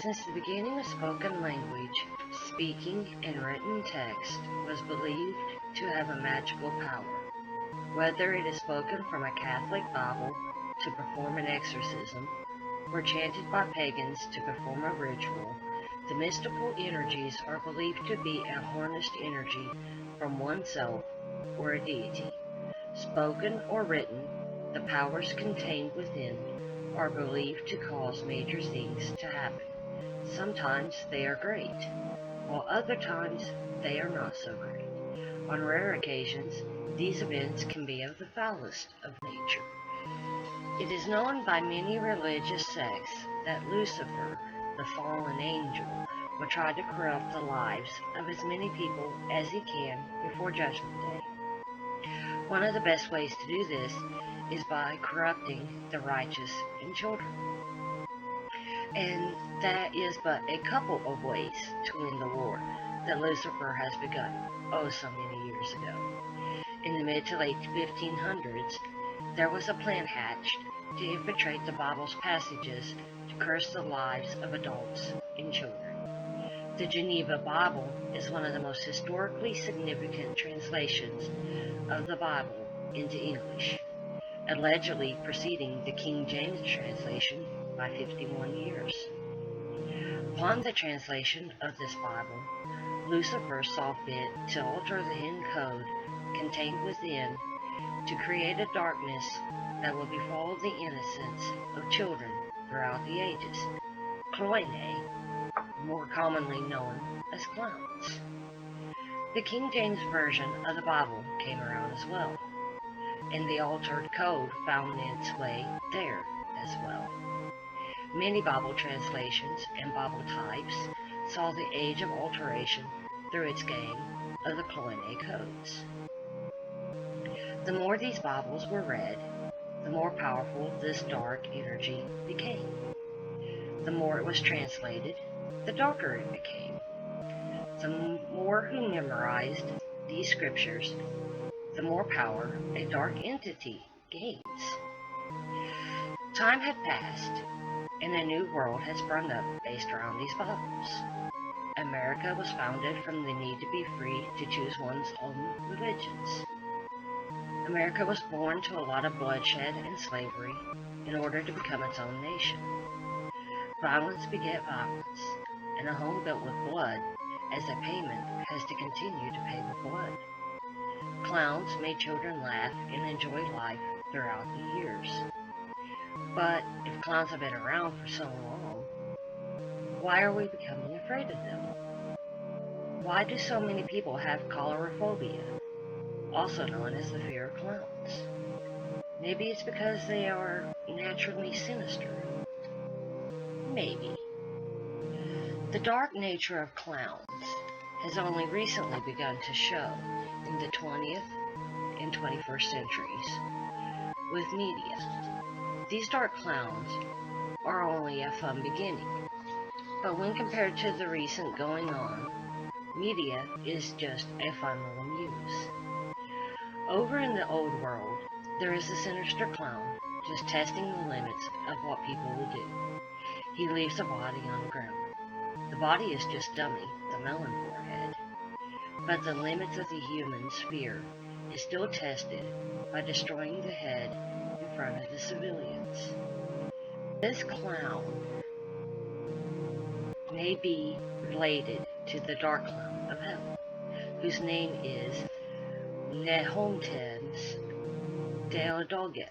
Since the beginning of spoken language, speaking and written text was believed to have a magical power. Whether it is spoken from a Catholic Bible to perform an exorcism, or chanted by pagans to perform a ritual, the mystical energies are believed to be a harnessed energy from oneself or a deity. Spoken or written, the powers contained within are believed to cause major things to happen. Sometimes they are great, while other times they are not so great. On rare occasions, these events can be of the foulest of nature. It is known by many religious sects that Lucifer, the fallen angel, will try to corrupt the lives of as many people as he can before Judgment Day. One of the best ways to do this is by corrupting the righteous and children. And that is but a couple of ways to win the war that Lucifer has begun, oh so many years ago. In the mid to late 1500s, there was a plan hatched to infiltrate the Bible's passages to curse the lives of adults and children. The Geneva Bible is one of the most historically significant translations of the Bible into English, allegedly preceding the King James translation by 51 years. Upon the translation of this Bible, Lucifer saw fit to alter the hidden code contained within to create a darkness that will befall the innocence of children throughout the ages. Cloyne, more commonly known as clowns. The King James Version of the Bible came around as well, and the altered code found its way there as well. Many Bible translations and Bible types saw the age of alteration through its game of the cloyne codes. The more these Bibles were read, the more powerful this dark energy became. The more it was translated, the darker it became. The more who memorized these scriptures, the more power a dark entity gains. Time had passed, and a new world had sprung up based around these Bibles. America was founded from the need to be free to choose one's own religions. America was born to a lot of bloodshed and slavery in order to become its own nation. Violence beget violence, and a home built with blood as a payment has to continue to pay with blood. Clowns made children laugh and enjoy life throughout the years. But if clowns have been around for so long, why are we becoming afraid of them? Why do so many people have coulrophobia, also known as the fear of clowns? Maybe it's because they are naturally sinister. Maybe. The dark nature of clowns has only recently begun to show in the 20th and 21st centuries with media. These dark clowns are only a fun beginning, but when compared to the recent going on, media is just a fun little muse. Over in the old world, there is a sinister clown just testing the limits of what people will do. He leaves a body on the ground. The body is just dummy, the melon forehead. But the limits of the human sphere is still tested by destroying the head in front of the civilians. This clown may be related to the dark clown of hell, whose name is Nehomtens Deodogeth.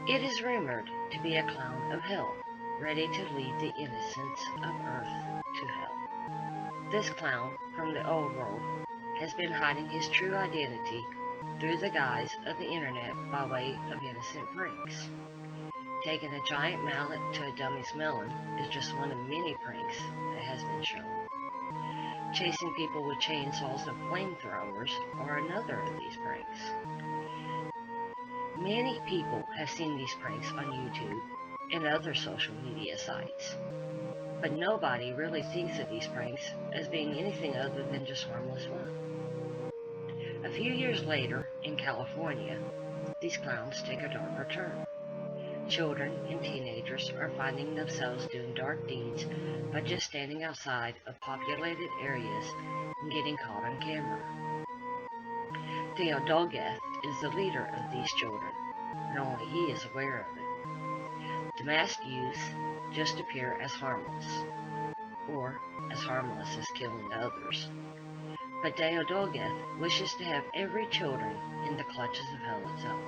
It is rumored to be a clown of hell, ready to lead the innocents of earth to hell. This clown from the old world has been hiding his true identity through the guise of the internet by way of innocent pranks. Taking a giant mallet to a dummy's melon is just one of many pranks that has been shown. Chasing people with chainsaws and flamethrowers are another of these pranks. Many people have seen these pranks on YouTube and other social media sites, but nobody really thinks of these pranks as being anything other than just harmless fun. A few years later, in California, these clowns take a darker turn. Children and teenagers are finding themselves doing dark deeds by just standing outside of populated areas and getting caught on camera. Theodolgeth is the leader of these children, and only he is aware of it. The masked youths just appear as harmless, or as harmless as killing others. But Theodolgeth wishes to have every children in the clutches of hell itself.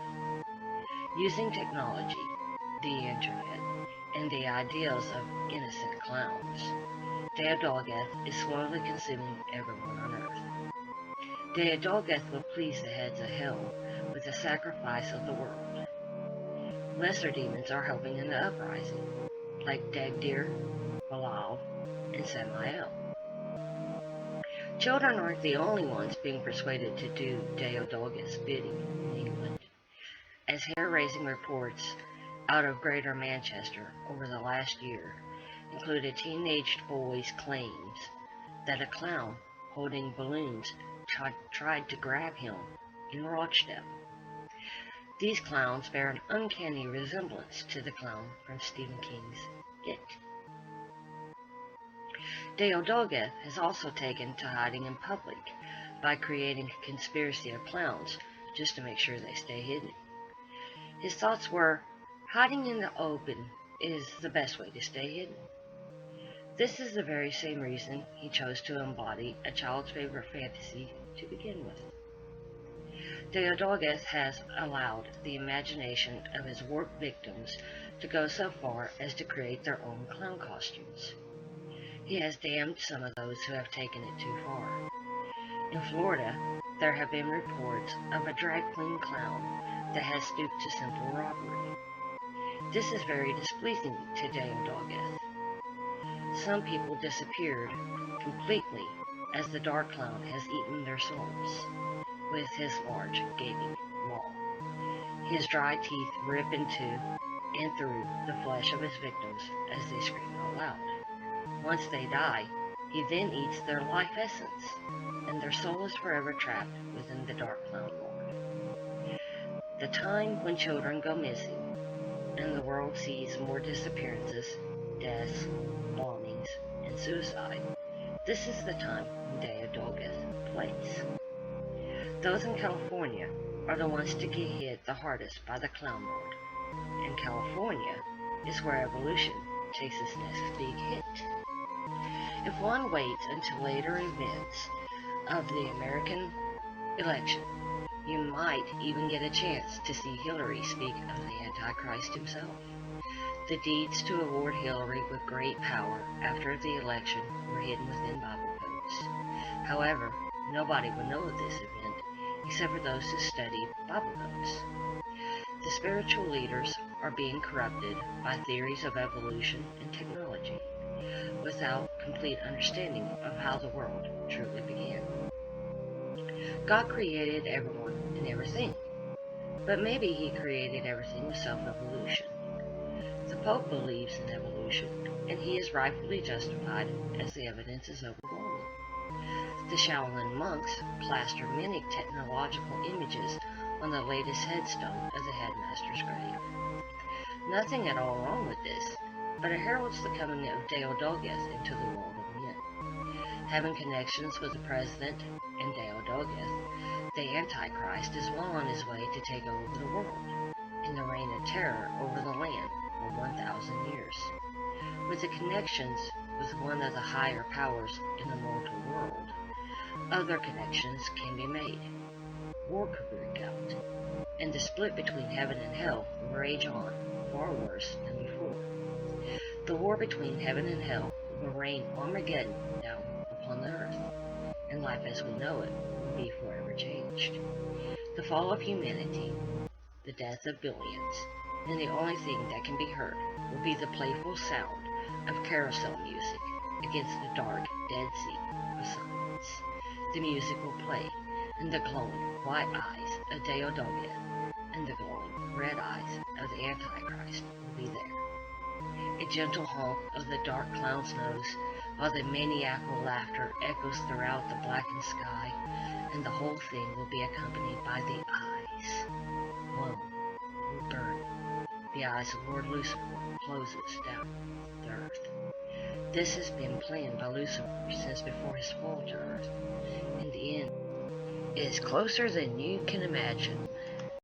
Using technology, the internet, and the ideals of innocent clowns, Theodolgeth is slowly consuming everyone on Earth. Theodolgeth will please the heads of hell with the sacrifice of the world. Lesser demons are helping in the uprising, like Dagdir, Belial, and Samael. Children aren't the only ones being persuaded to do Theodolgeth's bidding in England, as hair-raising reports out of Greater Manchester over the last year include a teenage boy's claims that a clown holding balloons tried to grab him in Rochdale. These clowns bear an uncanny resemblance to the clown from Stephen King's It. Theodolgeth has also taken to hiding in public by creating a conspiracy of clowns just to make sure they stay hidden. His thoughts were, hiding in the open is the best way to stay hidden. This is the very same reason he chose to embody a child's favorite fantasy to begin with. Theodolgeth has allowed the imagination of his warped victims to go so far as to create their own clown costumes. He has damned some of those who have taken it too far. In Florida, there have been reports of a drag queen clown that has stooped to simple robbery. This is very displeasing to Theodolgeth. Some people disappeared completely as the dark clown has eaten their souls with his large, gaping maw. His dry teeth rip into and through the flesh of his victims as they scream out loud. Once they die, he then eats their life essence, and their soul is forever trapped within the dark clown lord. The time when children go missing, and the world sees more disappearances, deaths, bombings, and suicide, this is the time when Theodolgeth plays. Those in California are the ones to get hit the hardest by the clown lord, and California is where evolution takes its next big hit. If one waits until later events of the American election, you might even get a chance to see Hillary speak of the Antichrist himself. The deeds to award Hillary with great power after the election were hidden within Bible codes. However, nobody will know of this event except for those who study Bible codes. The spiritual leaders are being corrupted by theories of evolution and technology, without complete understanding of how the world truly began. God created everyone and everything, but maybe he created everything with self-evolution. The Pope believes in evolution, and he is rightfully justified as the evidence is overwhelming. The Shaolin monks plaster many technological images on the latest headstone of the headmaster's grave. Nothing at all wrong with this, but it heralds the coming of Theodolgeth into the world of men. Having connections with the president and Theodolgeth, the Antichrist is well on his way to take over the world, in the reign of terror over the land for 1,000 years. With the connections with one of the higher powers in the mortal world, other connections can be made. War could break out, and the split between heaven and hell will rage on, far worse than before. The war between heaven and hell will rain Armageddon down upon the earth, and life as we know it will be forever changed. The fall of humanity, the death of billions, and the only thing that can be heard will be the playful sound of carousel music against the dark, dead sea of silence. The music will play, and the glowing white eyes of Theodolgeth and the glowing red eyes of the Antichrist will be there. A gentle honk of the dark clown's nose, while the maniacal laughter echoes throughout the blackened sky, and the whole thing will be accompanied by the eyes. One will burn the eyes of Lord Lucifer closes down the earth. This has been planned by Lucifer since before his fall to earth. In the end, it is closer than you can imagine.